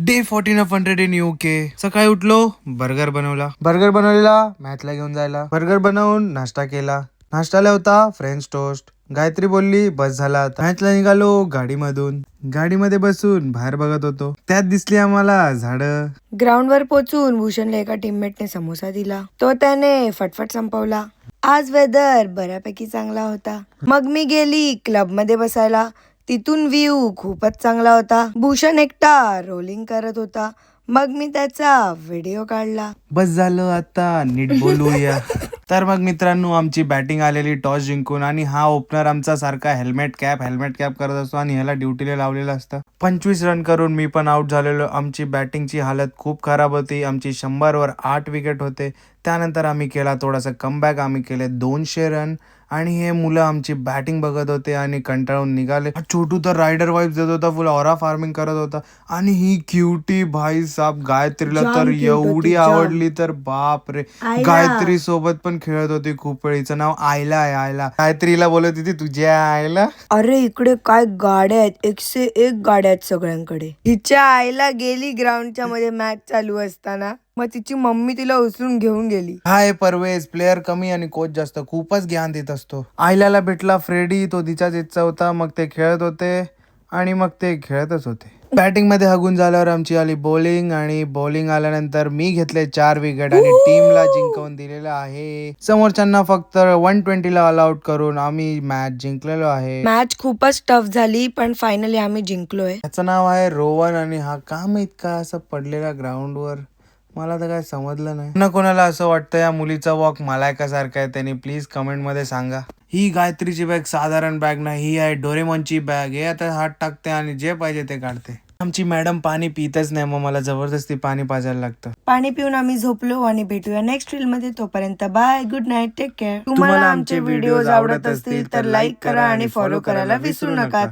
Day 14 of 100 in UK. सकाळी उठलो, burger बनवलेला मॅथला घेऊन जायला. बर्गर बनवून नाश्ता केला. नाश्त्याला होता फ्रेंच टोस्ट. गायत्री बोलली बस झाला आता. मॅथला निघालो गाडीमध्ये बसून बाहेर बघत होतो. त्यात दिसली आम्हाला झाडं. ग्राउंड वर पोहोचून भूषणला एका टीममेटने समोसा दिला. तो त्याने फटफट संपवला. आज वेदर बऱ्यापैकी चांगला होता. मग मी गेली क्लब मध्ये बसायला. तिथून व्ह्यू खूपच चांगला होता. भूषण एकटा रोलिंग करत होता. मग मी त्याचा व्हिडिओ काढला. बस झालं आता नीट बोलूया. तर मग मित्रांनो, आमची बॅटिंग आलेली टॉस जिंकून, आणि हा ओपनर आमचा सारखा हेल्मेट कॅप करत असतो आणि ह्याला ड्युटीला लावलेलं असतं. 25 रन करून मी पण आउट झालेलो. आमची बॅटिंगची हालत खूप खराब होती. आमची 100 वर 8 विकेट होते. त्यानंतर आम्ही केला थोडासा कमबॅक. आम्ही केले 200 रन आणि हे मुलं आमची बॅटिंग बघत होते आणि कंटाळून निघाले. छोटू तर रायडर वाईब्स देत होता, फुल ऑरा फार्मिंग करत होता. आणि ही क्युटी भाई साहब गायत्रीला तर एवढी आवडली तर बाप रे. गायत्री सोबत पण खेळत होती खूप वेळ. हिचं नाव आयला आहे. आयला गायत्रीला बोलत होती तुझ्या आयला. अरे इकडे काय गाड्या आहेत, 101 गाड्या आहेत सगळ्यांकडे. हिच्या आईला गेली ग्राउंडच्या मध्ये मॅच चालू असताना. मग तिची मम्मी तिला उचलून घेऊन गेली. हाय परवेज, प्लेअर कमी आणि कोच जास्त, खूपच ज्ञान देत असतो. आयलाला भेटला फ्रेडी, तो तिच्याच इच्छा होता. मग ते खेळत होते आणि मग ते खेळतच होते. बॅटिंग मध्ये हगून झाल्यावर आमची आली बॉलिंग, आणि बॉलिंग आल्यानंतर मी घेतले 4 विकेट आणि टीमला जिंकवून दिलेलं आहे. समोरच्यांना फक्त 120 ला ऑल आउट करून आम्ही मॅच जिंकलेलो आहे. मॅच खूपच टफ झाली, पण फायनली आम्ही जिंकलोय. त्याचं नाव आहे रोहन, आणि हा का माहित का असं पडलेला ग्राउंडवर, मला तर काय समजलं नाही. ना कोणाला असं वाटतं या मुलीचा वॉक मलायकासारखा आहे, त्यांनी प्लीज कमेंट मध्ये सांगा. ही गायत्रीची बॅग साधारण बॅग नाही, ही आहे डोरेमॉनची बॅग. हे आता हात टाकते आणि जे पाहिजे ते काढते. आमची मॅडम पाणी पितच नाही, मग मला जबरदस्ती पाणी पाजायला लागतं. पाणी पिऊन आम्ही झोपलो आणि भेटूया नेक्स्ट रील मध्ये. तोपर्यंत bye, good night, take care. तुम्हाला आमचे व्हिडिओज आवडत असतील तर लाईक करा आणि फॉलो करायला विसरू नका.